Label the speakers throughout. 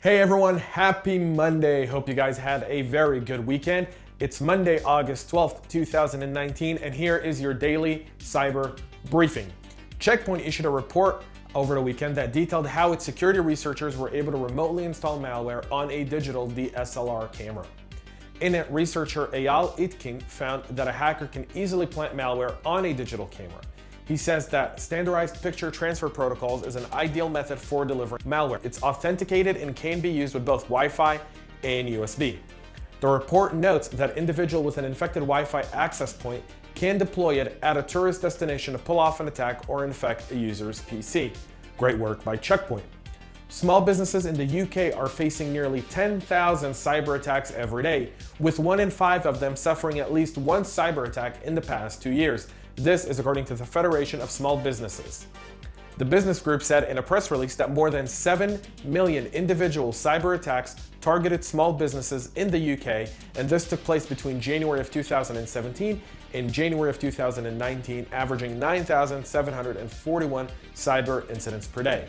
Speaker 1: Hey everyone, happy Monday. Hope you guys had a very good weekend. It's Monday, August 12th, 2019, and here is your daily cyber briefing. Check Point issued a report over the weekend that detailed how its security researchers were able to remotely install malware on a digital DSLR camera. In it, researcher Eyal Itkin found that a hacker can easily plant malware on a digital camera. He says that standardized picture transfer protocols is an ideal method for delivering malware. It's authenticated and can be used with both Wi-Fi and USB. The report notes that an individual with an infected Wi-Fi access point can deploy it at a tourist destination to pull off an attack or infect a user's PC. Great work by Check Point. Small businesses in the UK are facing nearly 10,000 cyber attacks every day, with 1 in 5 of them suffering at least one cyber attack in the past 2 years. This is according to the Federation of Small Businesses. The business group said in a press release that more than 7 million individual cyber attacks targeted small businesses in the UK, and this took place between January of 2017 and January of 2019, averaging 9,741 cyber incidents per day.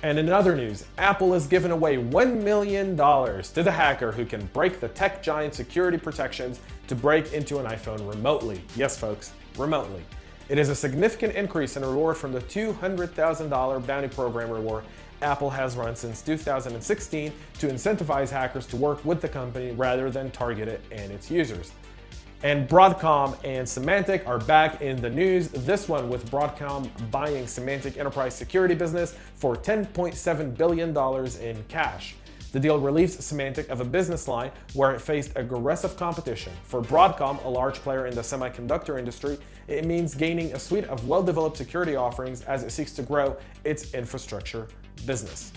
Speaker 1: And in other news, Apple has given away $1 million to the hacker who can break the tech giant security protections to break into an iPhone remotely. Yes, folks, remotely. It is a significant increase in reward from the $200,000 bounty program reward Apple has run since 2016 to incentivize hackers to work with the company rather than target it and its users. And Broadcom and Symantec are back in the news, this one with Broadcom buying Symantec enterprise security business for $10.7 billion in cash. The deal relieves Symantec of a business line where it faced aggressive competition. For Broadcom, a large player in the semiconductor industry, it means gaining a suite of well-developed security offerings as it seeks to grow its infrastructure business.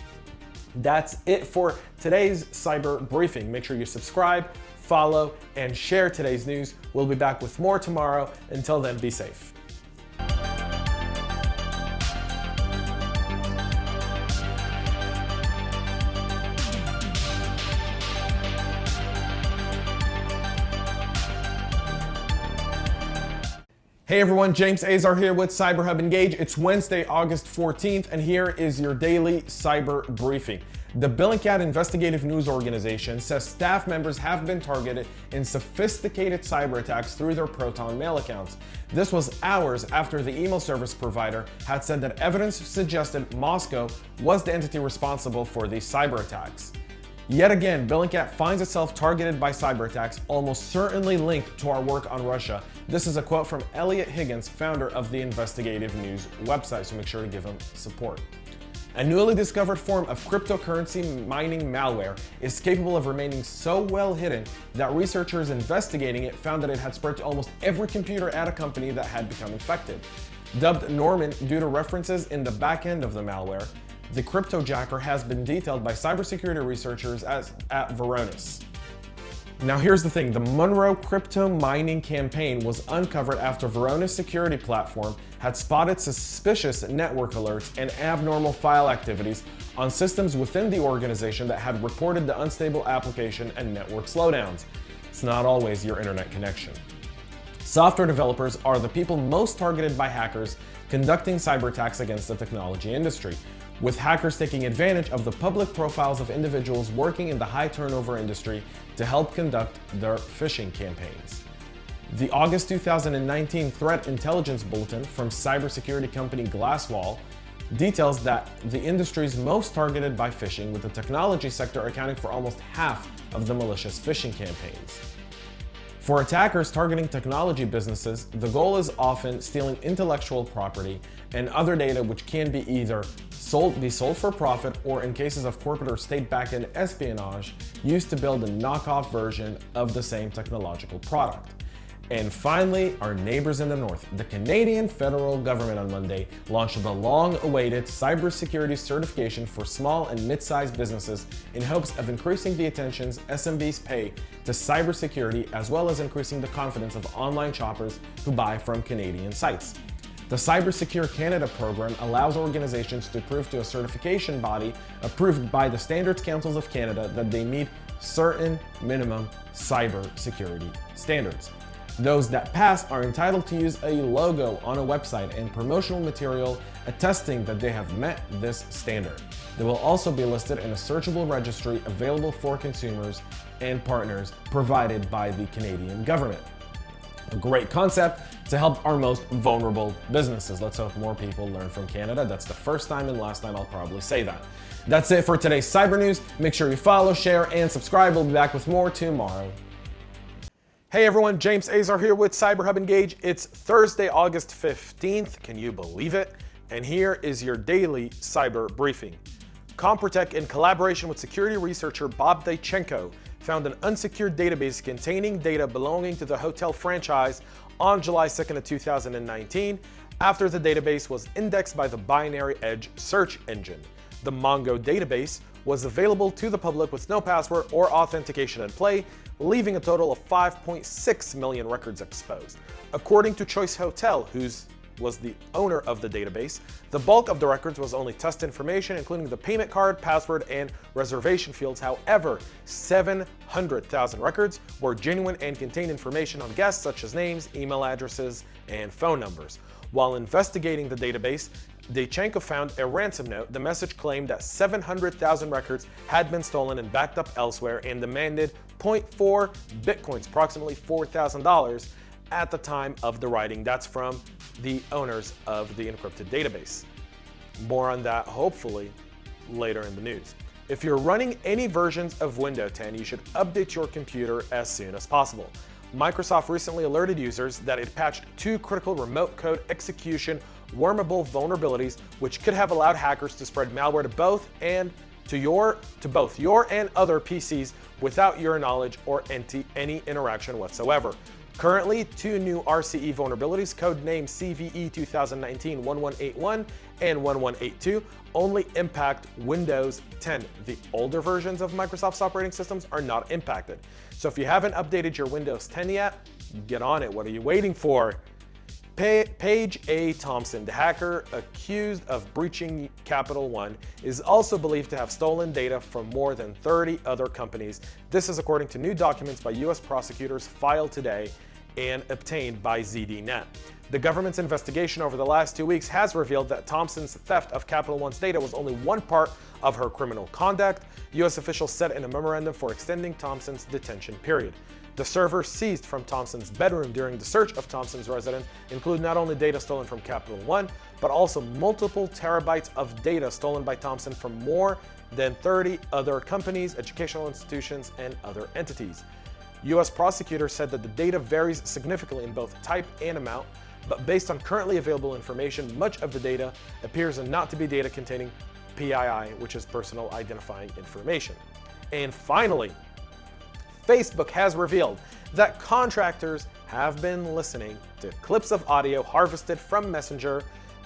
Speaker 1: That's it for today's cyber briefing. Make sure you subscribe, follow, and share today's news. We'll be back with more tomorrow. Until then, be safe. Hey everyone, James Azar here with CyberHub Engage. It's Wednesday, August 14th, and here is your daily cyber briefing. The Bellingcat Investigative News Organization says staff members have been targeted in sophisticated cyber attacks through their Proton mail accounts. This was hours after the email service provider had said that evidence suggested Moscow was the entity responsible for these cyber attacks. Yet again, Bellingcat finds itself targeted by cyber attacks, almost certainly linked to our work on Russia. This is a quote from Elliot Higgins, founder of the Investigative News website, so make sure to give him support. A newly discovered form of cryptocurrency mining malware is capable of remaining so well hidden that researchers investigating it found that it had spread to almost every computer at a company that had become infected. Dubbed Norman due to references in the back end of the malware, the cryptojacker has been detailed by cybersecurity researchers at Varonis. Now here's the thing, the Monroe crypto mining campaign was uncovered after Varonis security platform had spotted suspicious network alerts and abnormal file activities on systems within the organization that had reported the unstable application and network slowdowns. It's not always your internet connection. Software developers are the people most targeted by hackers conducting cyber attacks against the technology industry, with hackers taking advantage of the public profiles of individuals working in the high turnover industry to help conduct their phishing campaigns. The August 2019 Threat Intelligence Bulletin from cybersecurity company Glasswall details that the industries most targeted by phishing, with the technology sector accounting for almost half of the malicious phishing campaigns. For attackers targeting technology businesses, the goal is often stealing intellectual property and other data which can be either be sold for profit, or in cases of corporate or state backend espionage, used to build a knockoff version of the same technological product. And finally, our neighbors in the north. The Canadian federal government on Monday launched the long-awaited cybersecurity certification for small and mid-sized businesses in hopes of increasing the attention SMBs pay to cybersecurity, as well as increasing the confidence of online shoppers who buy from Canadian sites. The Cybersecure Canada program allows organizations to prove to a certification body approved by the Standards Councils of Canada that they meet certain minimum cybersecurity standards. Those that pass are entitled to use a logo on a website and promotional material attesting that they have met this standard. They will also be listed in a searchable registry available for consumers and partners provided by the Canadian government. A great concept to help our most vulnerable businesses. Let's hope more people learn from Canada. That's the first time and last time I'll probably say that. That's it for today's cyber news. Make sure you follow, share, and subscribe. We'll be back with more tomorrow. Hey everyone, James Azar here with CyberHub Engage. It's Thursday, August 15th. Can you believe it? And here is your daily cyber briefing. Comprotech, in collaboration with security researcher Bob Dachenko, found an unsecured database containing data belonging to the hotel franchise on July 2nd of 2019 after the database was indexed by the Binary Edge search engine. The Mongo database was available to the public with no password or authentication in play, leaving a total of 5.6 million records exposed. According to Choice Hotel, whose was the owner of the database, the bulk of the records was only test information, including the payment card, password, and reservation fields. However, 700,000 records were genuine and contained information on guests such as names, email addresses, and phone numbers. While investigating the database, Dachenko found a ransom note. The message claimed that 700,000 records had been stolen and backed up elsewhere and demanded 0.4 bitcoins, approximately $4,000 at the time of the writing. That's from the owners of the encrypted database. More on that hopefully later in the news. If you're running any versions of Windows 10, you should update your computer as soon as possible. Microsoft recently alerted users that it patched 2 critical remote code execution wormable vulnerabilities, which could have allowed hackers to spread malware to both your and other PCs without your knowledge or any interaction whatsoever. Currently, 2 new RCE vulnerabilities, codenamed CVE 2019-1181 and 1182, only impact Windows 10. The older versions of Microsoft's operating systems are not impacted. So if you haven't updated your Windows 10 yet, get on it. What are you waiting for? Paige A. Thompson, the hacker accused of breaching Capital One, is also believed to have stolen data from more than 30 other companies. This is according to new documents by U.S. prosecutors filed today and obtained by ZDNet. The government's investigation over the last 2 weeks has revealed that Thompson's theft of Capital One's data was only one part of her criminal conduct, U.S. officials said in a memorandum for extending Thompson's detention period. The server seized from Thompson's bedroom during the search of Thompson's residence include not only data stolen from Capital One, but also multiple terabytes of data stolen by Thompson from more than 30 other companies, educational institutions, and other entities. U.S. prosecutors said that the data varies significantly in both type and amount, but based on currently available information, much of the data appears not to be data containing PII, which is personal identifying information. And finally, Facebook has revealed that contractors have been listening to clips of audio harvested from Messenger,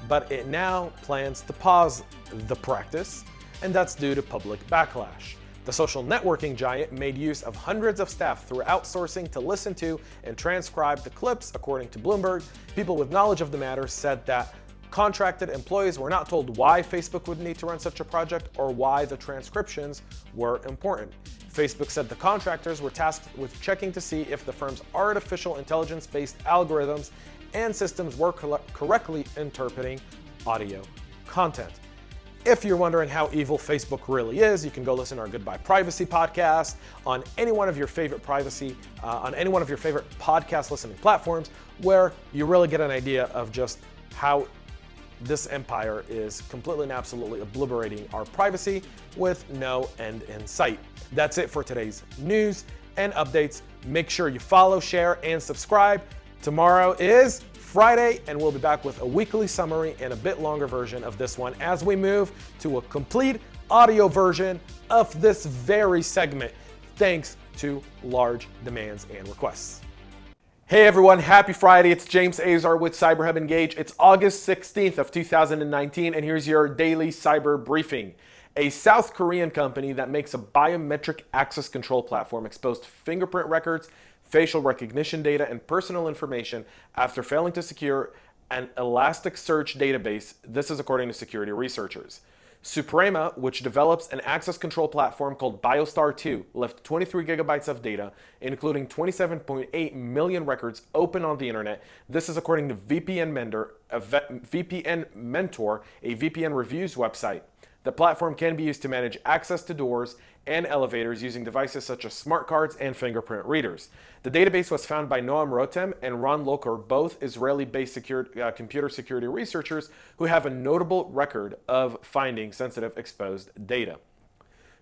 Speaker 1: but it now plans to pause the practice, and that's due to public backlash. The social networking giant made use of hundreds of staff through outsourcing to listen to and transcribe the clips. According to Bloomberg, people with knowledge of the matter said that contracted employees were not told why Facebook would need to run such a project or why the transcriptions were important. Facebook said the contractors were tasked with checking to see if the firm's artificial intelligence-based algorithms and systems were correctly interpreting audio content. If you're wondering how evil Facebook really is, you can go listen to our Goodbye Privacy podcast on any one of your favorite podcast listening platforms, where you really get an idea of just how this empire is completely and absolutely obliterating our privacy with no end in sight. That's it for today's news and updates. Make sure you follow, share, and subscribe. Tomorrow is Friday, and we'll be back with a weekly summary and a bit longer version of this one as we move to a complete audio version of this very segment, thanks to large demands and requests. Hey everyone, happy Friday. It's James Azar with CyberHub Engage. It's August 16th of 2019, and here's your daily cyber briefing. A South Korean company that makes a biometric access control platform exposed fingerprint records, facial recognition data, and personal information after failing to secure an Elasticsearch database. This is according to security researchers. Suprema, which develops an access control platform called BioStar 2, left 23 gigabytes of data, including 27.8 million records, open on the internet. This is according to VPN Mentor, a VPN reviews website. The platform can be used to manage access to doors and elevators using devices such as smart cards and fingerprint readers. The database was found by Noam Rotem and Ron Locher, both Israeli-based computer security researchers who have a notable record of finding sensitive exposed data.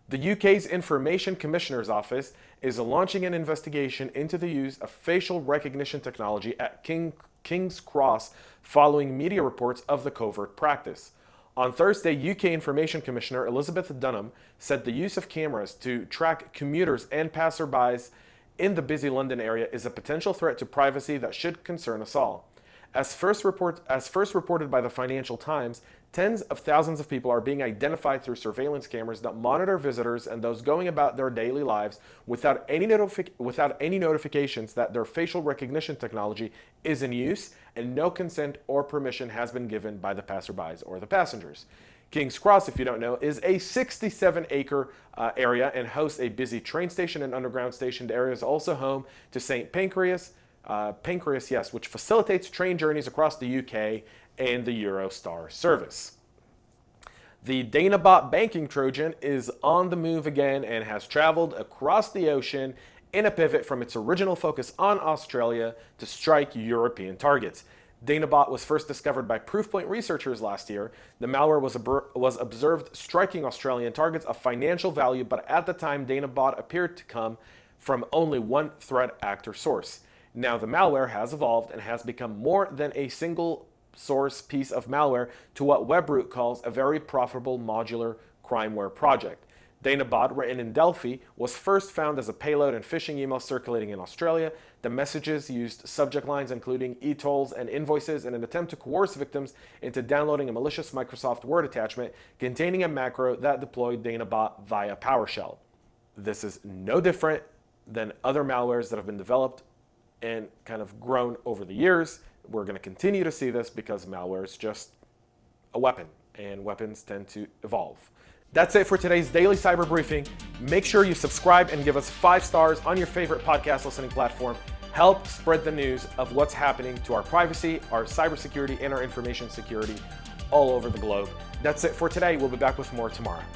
Speaker 1: The UK's Information Commissioner's Office is launching an investigation into the use of facial recognition technology at King's Cross following media reports of the covert practice. On Thursday, UK Information Commissioner Elizabeth Dunham said the use of cameras to track commuters and passerbys in the busy London area is a potential threat to privacy that should concern us all. As first reported by the Financial Times, tens of thousands of people are being identified through surveillance cameras that monitor visitors and those going about their daily lives without any notifications that their facial recognition technology is in use, and no consent or permission has been given by the passerbys or the passengers. King's Cross, if you don't know, is a 67-acre area and hosts a busy train station and underground station. The area is also home to St. Pancras, which facilitates train journeys across the UK and the Eurostar service. The Danabot banking Trojan is on the move again and has traveled across the ocean in a pivot from its original focus on Australia to strike European targets. Danabot was first discovered by Proofpoint researchers last year. The malware was observed striking Australian targets of financial value, but at the time, Danabot appeared to come from only one threat actor source. Now the malware has evolved and has become more than a single source piece of malware to what Webroot calls a very profitable modular crimeware project. Danabot, written in Delphi, was first found as a payload in phishing emails circulating in Australia. The messages used subject lines including e-tolls and invoices in an attempt to coerce victims into downloading a malicious Microsoft Word attachment containing a macro that deployed Danabot via PowerShell. This is no different than other malwares that have been developed and kind of grown over the years. We're going to continue to see this because malware is just a weapon, and weapons tend to evolve. That's it for today's daily cyber briefing. Make sure you subscribe and give us 5 stars on your favorite podcast listening platform. Help spread the news of what's happening to our privacy, our cybersecurity, and our information security all over the globe. That's it for today. We'll be back with more tomorrow.